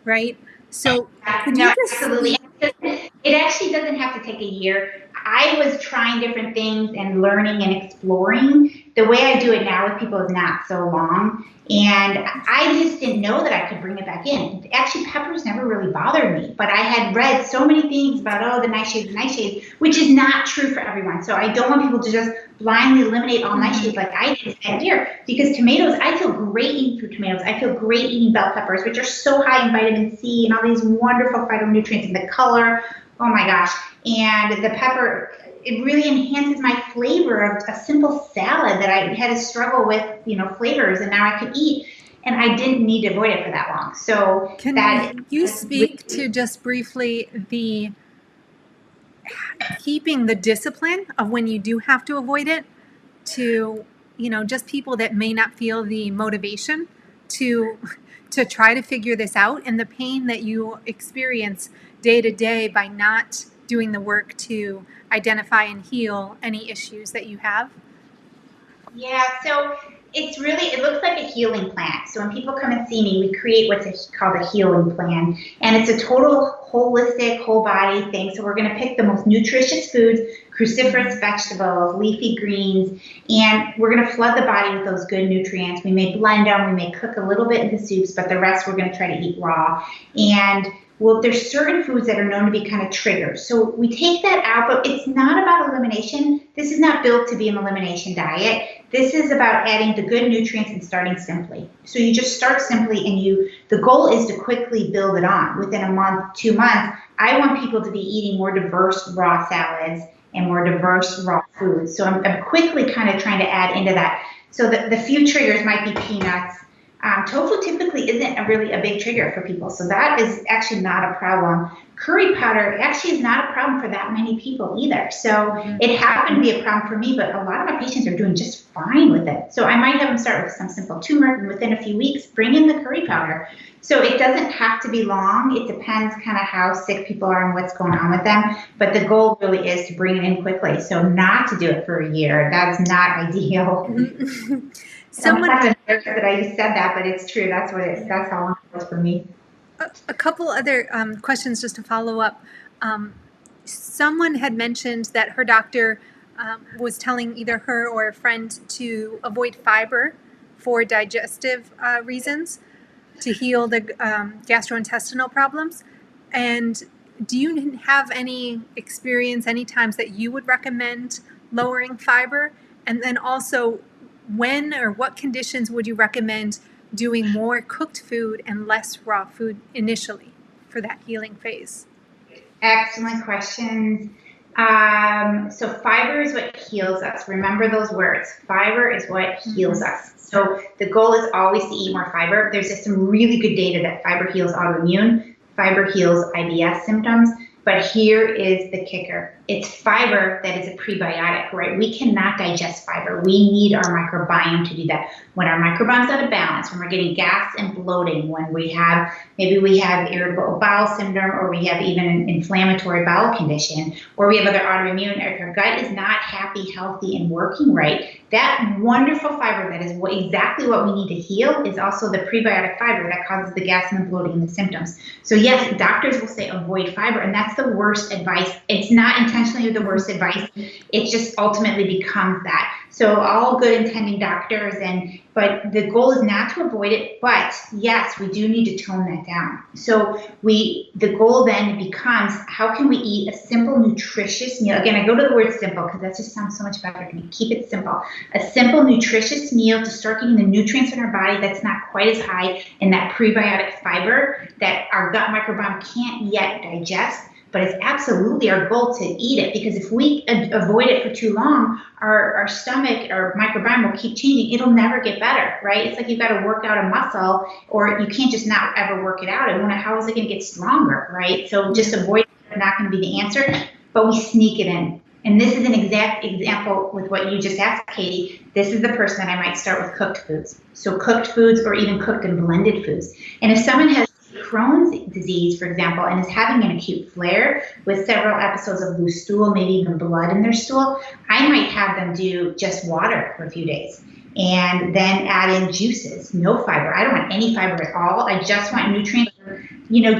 right? So absolutely. It actually doesn't have to take a year. I was trying different things and learning and exploring. The way I do it now with people is not so long. And I just didn't know that I could bring it back in. Actually, peppers never really bothered me, but I had read so many things about, oh, the nightshades, which is not true for everyone. So I don't want people to just blindly eliminate all nightshades like I did that year, because tomatoes, I feel great eating through tomatoes. I feel great eating bell peppers, which are so high in vitamin C and all these wonderful phytonutrients, and the color, oh my gosh. And the pepper, it really enhances my flavor of a simple salad that I had to struggle with, flavors, and now I can eat, and I didn't need to avoid it for that long. So can you speak to just briefly the keeping the discipline of when you do have to avoid it to, just people that may not feel the motivation to try to figure this out, and the pain that you experience day to day by not doing the work to identify and heal any issues that you have? Yeah, so it looks like a healing plan. So when people come and see me, we create what's called a healing plan. And it's a total holistic, whole body thing. So we're going to pick the most nutritious foods, cruciferous vegetables, leafy greens, and we're going to flood the body with those good nutrients. We may blend them, we may cook a little bit into soups, but the rest we're going to try to eat raw. And there's certain foods that are known to be kind of triggers. So we take that out, but it's not about elimination. This is not built to be an elimination diet. This is about adding the good nutrients and starting simply. So you just start simply, and the goal is to quickly build it on. Within a month, 2 months, I want people to be eating more diverse raw salads and more diverse raw foods. So I'm quickly kind of trying to add into that. So the few triggers might be peanuts. Tofu typically isn't really a big trigger for people, so that is actually not a problem. Curry powder actually is not a problem for that many people either. So it happened to be a problem for me, but a lot of my patients are doing just fine with it. So I might have them start with some simple turmeric, and within a few weeks, bring in the curry powder. So it doesn't have to be long. It depends kind of how sick people are and what's going on with them. But the goal really is to bring it in quickly. So not to do it for a year. That is not ideal. Someone that I just said that, but it's true. That's how long it was for me. A couple other questions just to follow up. Someone had mentioned that her doctor was telling either her or a friend to avoid fiber for digestive reasons to heal the gastrointestinal problems. And do you have any experience, any times that you would recommend lowering fiber? And then also, when or what conditions would you recommend doing more cooked food and less raw food initially for that healing phase? Excellent questions. So fiber is what heals us. Remember those words. Fiber is what heals us. So the goal is always to eat more fiber. There's just some really good data that fiber heals autoimmune, fiber heals IBS symptoms. But here is the kicker. It's fiber that is a prebiotic, right? We cannot digest fiber. We need our microbiome to do that. When our microbiome's out of balance, when we're getting gas and bloating, when maybe we have irritable bowel syndrome, or we have even an inflammatory bowel condition, or we have other autoimmune, if our gut is not happy, healthy, and working right, that wonderful fiber that is exactly what we need to heal is also the prebiotic fiber that causes the gas and the bloating and the symptoms. So yes, doctors will say avoid fiber, and that's the worst advice. It's not intentionally the worst advice. It just ultimately becomes that. So all good intending doctors, but the goal is not to avoid it, but yes, we do need to tone that down. So the goal then becomes, how can we eat a simple, nutritious meal? Again, I go to the word simple because that just sounds so much better to me. Keep it simple. A simple, nutritious meal to start getting the nutrients in our body that's not quite as high in that prebiotic fiber that our gut microbiome can't yet digest. But it's absolutely our goal to eat it, because if we avoid it for too long, our stomach, our microbiome will keep changing. It'll never get better, right? It's like you've got to work out a muscle, or you can't just not ever work it out. And how is it going to get stronger, right? So just avoid it is not going to be the answer, but we sneak it in. And this is an exact example with what you just asked, Katie. This is the person that I might start with cooked foods. So cooked foods, or even cooked and blended foods. And if someone has Crohn's disease, for example, and is having an acute flare with several episodes of loose stool, maybe even blood in their stool, I might have them do just water for a few days and then add in juices, no fiber. I don't want any fiber at all. I just want nutrients.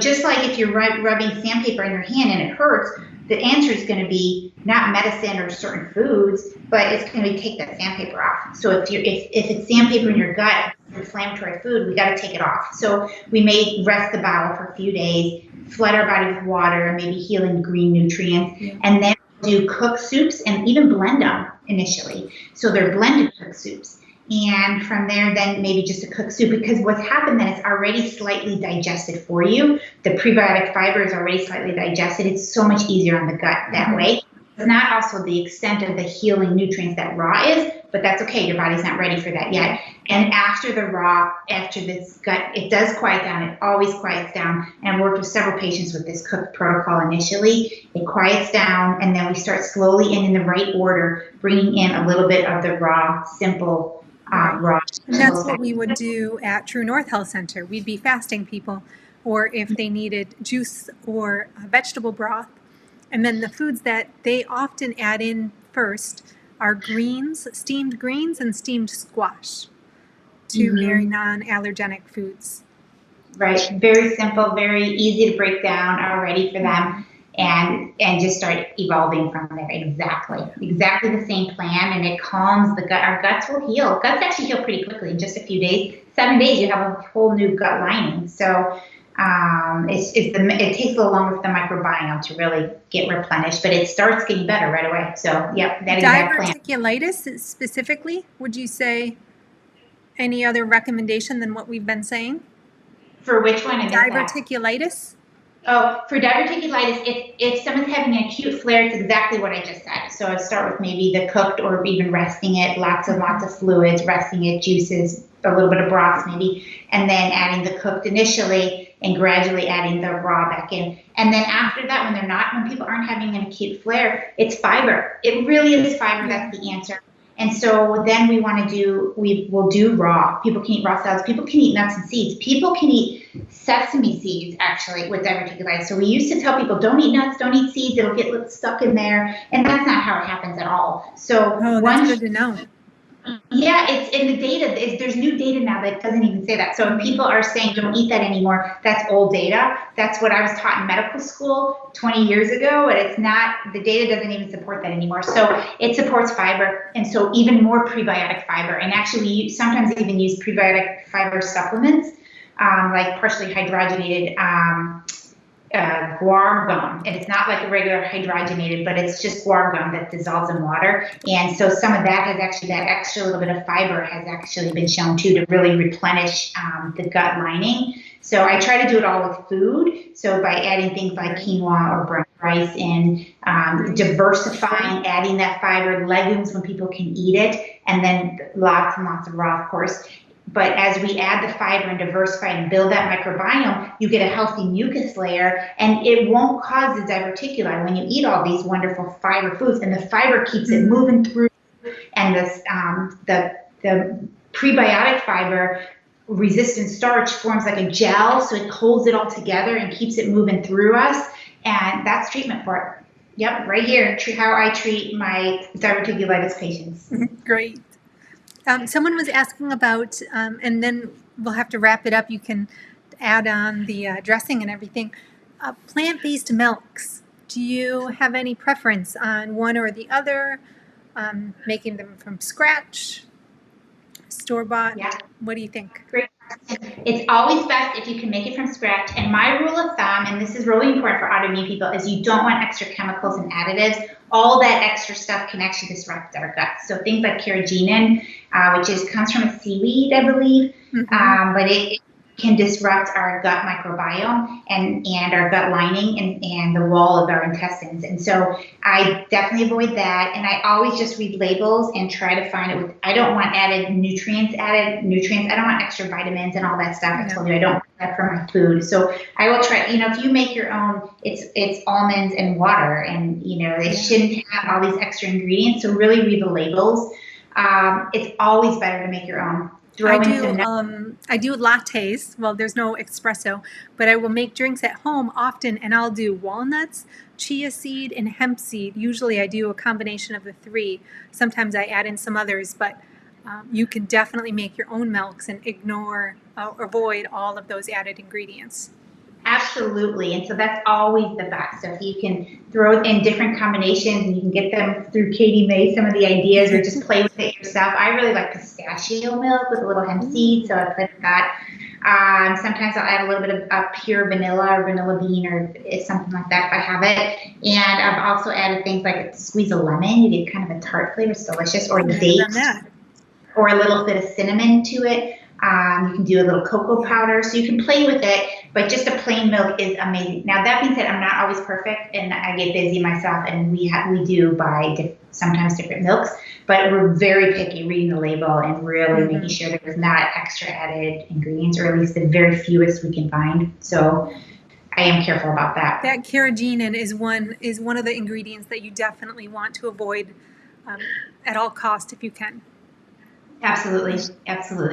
Just like if you're rubbing sandpaper in your hand and it hurts, the answer is going to be not medicine or certain foods, but it's going to be take that sandpaper off. So if it's sandpaper in your gut, inflammatory food, we got to take it off. So we may rest the bowel for a few days, flood our body with water, maybe healing green nutrients, and then do cooked soups and even blend them initially. So they're blended cooked soups. And from there, then maybe just a cooked soup, because what's happened then, it's already slightly digested for you. The prebiotic fiber is already slightly digested. It's so much easier on the gut that way. It's not also the extent of the healing nutrients that raw is, but that's okay. Your body's not ready for that yet. And after this gut, it does quiet down. It always quiets down. And I've worked with several patients with this cooked protocol initially. It quiets down, and then we start slowly and in the right order, bringing in a little bit of the raw, simple raw. And that's what we would do at True North Health Center. We'd be fasting people, or if they needed juice or vegetable broth. And then the foods that they often add in first are greens, steamed greens, and steamed squash. Two very non-allergenic foods. Right. Very simple, very easy to break down already for them, and just start evolving from there. Exactly the same plan, and it calms the gut. Our guts will heal. Guts actually heal pretty quickly in just a few days. 7 days, you have a whole new gut lining. So it takes a little longer for the microbiome to really get replenished, but it starts getting better right away. So, yeah, that exact plan. Diverticulitis specifically, would you say any other recommendation than what we've been saying? For which one? Diverticulitis? Oh, for diverticulitis, if someone's having an acute flare, it's exactly what I just said. So I'd start with maybe the cooked, or even resting it, lots of fluids, resting it, juices, a little bit of broth maybe, and then adding the cooked initially and gradually adding the raw back in. And then after that, when people aren't having an acute flare, it's fiber. It really is fiber. That's the answer. And so then we will do raw. People can eat raw salads. People can eat nuts and seeds. People can eat sesame seeds, actually, with diverticulitis. So we used to tell people, don't eat nuts, don't eat seeds. It'll get stuck in there. And that's not how it happens at all. So that's good to know. Yeah, it's in the data. There's new data now that doesn't even say that. So if people are saying don't eat that anymore, that's old data. That's what I was taught in medical school 20 years ago, and it's not. The data doesn't even support that anymore. So it supports fiber, and so even more prebiotic fiber. And actually, we sometimes even use prebiotic fiber supplements, like partially hydrogenated guar gum, and it's not like a regular hydrogenated, but it's just guar gum that dissolves in water. And so some of that has actually, that extra little bit of fiber has actually been shown too to really replenish the gut lining. So I try to do it all with food. So by adding things like quinoa or brown rice in, diversifying, adding that fiber, legumes when people can eat it, and then lots and lots of raw, of course. But as we add the fiber and diversify and build that microbiome, you get a healthy mucus layer, and it won't cause the diverticuli when you eat all these wonderful fiber foods, and the fiber keeps it moving through, and this, the prebiotic fiber resistant starch forms like a gel, so it holds it all together and keeps it moving through us, and that's treatment for it. Yep, right here, how I treat my diverticulitis patients. Great. Someone was asking about, and then we'll have to wrap it up. You can add on the dressing and everything. Plant-based milks. Do you have any preference on one or the other? Making them from scratch, store-bought? Yeah. What do you think? Great. It's always best if you can make it from scratch. And my rule of thumb, and this is really important for autoimmune people, is you don't want extra chemicals and additives. All that extra stuff can actually disrupt our guts. So things like carrageenan, which comes from a seaweed, I believe, but it can disrupt our gut microbiome and our gut lining and the wall of our intestines. And so I definitely avoid that. And I always just read labels and try to find it with, I don't want added nutrients. I don't want extra vitamins and all that stuff. I told you I don't want that for my food. So I will try, if you make your own, it's almonds and water, and, it shouldn't have all these extra ingredients. So really read the labels. It's always better to make your own. I do lattes. Well, there's no espresso, but I will make drinks at home often, and I'll do walnuts, chia seed, and hemp seed. Usually I do a combination of the three. Sometimes I add in some others, but you can definitely make your own milks and avoid all of those added ingredients. Absolutely. And so that's always the best. So if you can throw it in different combinations and you can get them through Katie May, some of the ideas, or just play with it yourself. I really like pistachio milk with a little hemp seed, so I put that. Sometimes I'll add a little bit of pure vanilla or vanilla bean or something like that if I have it. And I've also added things like squeeze a lemon. You get kind of a tart flavor. It's delicious. Or dates, or a little bit of cinnamon to it. You can do a little cocoa powder, so you can play with it, but just a plain milk is amazing. Now, that being said, I'm not always perfect, and I get busy myself, and we do buy sometimes different milks, but we're very picky reading the label and really making sure that there's not extra added ingredients, or at least the very fewest we can find. So I am careful about that. That carrageenan is one of the ingredients that you definitely want to avoid at all costs if you can. Absolutely.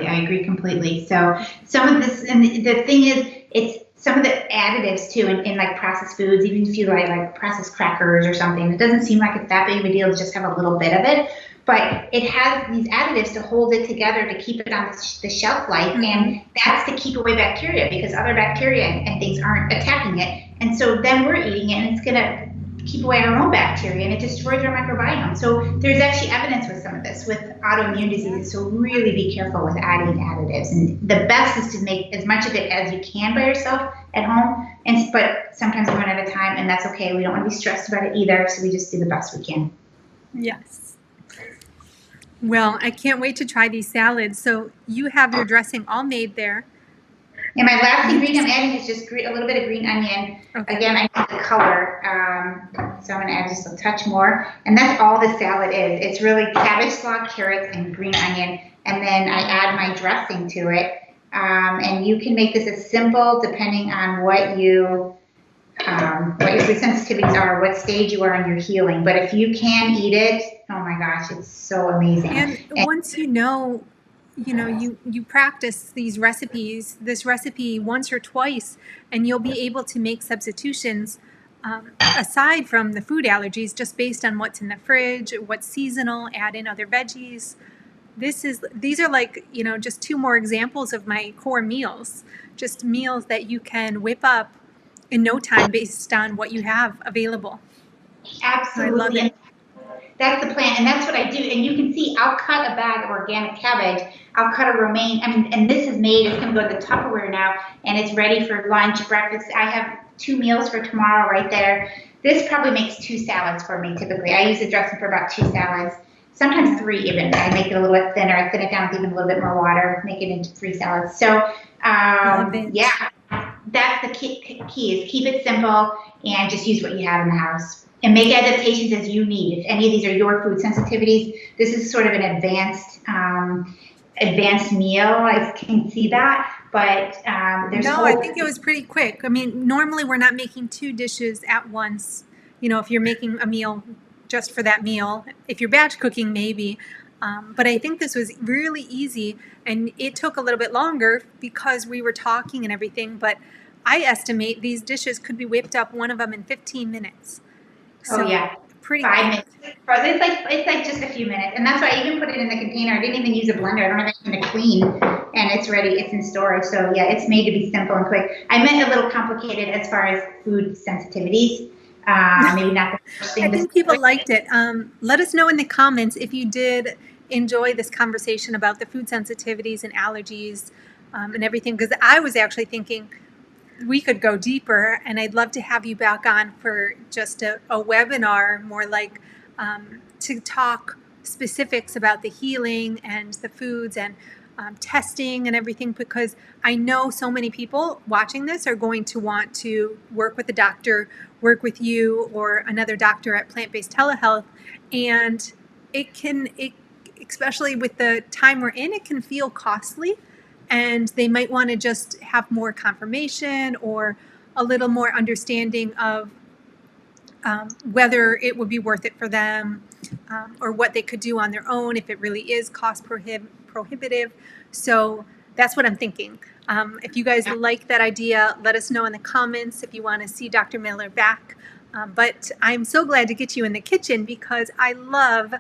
I agree completely. So some of this, and the thing is, it's some of the additives too in like processed foods, even if you like processed crackers or something, it doesn't seem like it's that big of a deal to just have a little bit of it, but it has these additives to hold it together to keep it on the shelf life, and that's to keep away bacteria, because other bacteria and things aren't attacking it, and so then we're eating it, and it's going to keep away our own bacteria, and it destroys our microbiome. So there's actually evidence with some of this with autoimmune diseases, so really be careful with adding additives. And the best is to make as much of it as you can by yourself at home, but sometimes one at a time, and that's okay. We don't want to be stressed about it either, so we just do the best we can. Yes. Well, I can't wait to try these salads. So you have your dressing all made there. And my last ingredient I'm adding is just a little bit of green onion. Okay. Again, I need the color, so I'm going to add just a touch more. And that's all the salad is. It's really cabbage, slaw, carrots, and green onion. And then I add my dressing to it. And you can make this as simple depending on what your food sensitivities are, what stage you are in your healing. But if you can eat it, oh my gosh, it's so amazing. And once you practice this recipe once or twice, and you'll be able to make substitutions aside from the food allergies, just based on what's in the fridge, what's seasonal, add in other veggies. These are like, just two more examples of my core meals, just meals that you can whip up in no time based on what you have available. Absolutely. I love it. That's the plan, and that's what I do. And you can see I'll cut a bag of organic cabbage. I'll cut a romaine, and this is made, it's going to go to the Tupperware now, and it's ready for lunch, breakfast. I have 2 meals for tomorrow right there. This probably makes 2 salads for me typically. I use the dressing for about 2 salads, sometimes 3 even. I make it a little bit thinner. I thin it down with even a little bit more water, make it into 3 salads. So, yeah. that's the key is keep it simple and just use what you have in the house. And make adaptations as you need. If any of these are your food sensitivities, this is sort of an advanced meal. I can see that, but there's no, I think it was pretty quick. I mean, normally we're not making 2 dishes at once. You know, if you're making a meal just for that meal, if you're batch cooking, maybe. But I think this was really easy, and it took a little bit longer because we were talking and everything. But I estimate these dishes could be whipped up, one of them in 15 minutes. So oh yeah, pretty 5 minutes. It's like just a few minutes, and that's why I even put it in the container. I didn't even use a blender. I don't have anything to clean, and it's ready. It's in storage. So yeah, it's made to be simple and quick. I meant a little complicated as far as food sensitivities. Maybe not the first thing. I think people liked it. Let us know in the comments if you did enjoy this conversation about the food sensitivities and allergies and everything, because I was actually thinking we could go deeper, and I'd love to have you back on for just a webinar, more like to talk specifics about the healing and the foods and testing and everything, because I know so many people watching this are going to want to work with a doctor, work with you or another doctor at Plant-Based Telehealth, and especially with the time we're in, it can feel costly. And they might want to just have more confirmation or a little more understanding of whether it would be worth it for them or what they could do on their own if it really is cost prohibitive. So that's what I'm thinking. If you guys like that idea, let us know in the comments if you want to see Dr. Miller back. But I'm so glad to get you in the kitchen because I love,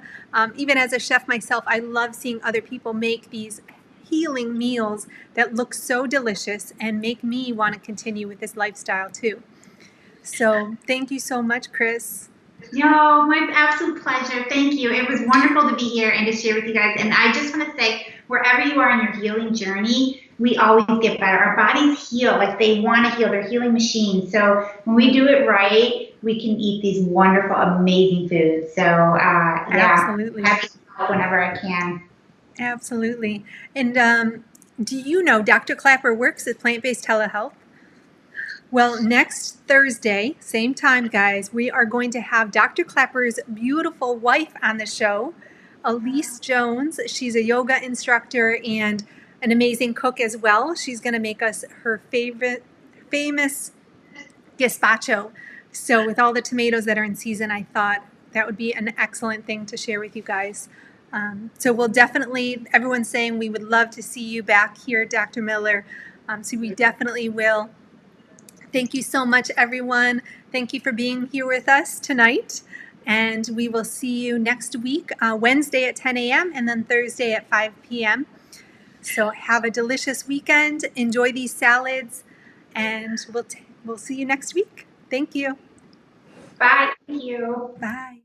even as a chef myself, I love seeing other people make these healing meals that look so delicious and make me want to continue with this lifestyle too. So thank you so much, Chris. No, my absolute pleasure. Thank you. It was wonderful to be here and to share with you guys. And I just want to say, wherever you are in your healing journey, we always get better. Our bodies heal, like they want to heal. They're healing machines. So when we do it right, we can eat these wonderful, amazing foods. So yeah, absolutely. Happy to help whenever I can. Absolutely. And do you know Dr. Clapper works at Plant-Based Telehealth? Well, next Thursday, same time, guys, we are going to have Dr. Clapper's beautiful wife on the show, Elise Jones. She's a yoga instructor and an amazing cook as well. She's going to make us her famous gazpacho. So with all the tomatoes that are in season, I thought that would be an excellent thing to share with you guys. So we'll definitely, everyone's saying we would love to see you back here, Dr. Miller. So we definitely will. Thank you so much, everyone. Thank you for being here with us tonight. And we will see you next week, Wednesday at 10 a.m. and then Thursday at 5 p.m. So have a delicious weekend. Enjoy these salads. And we'll see you next week. Thank you. Bye. Thank you. Bye.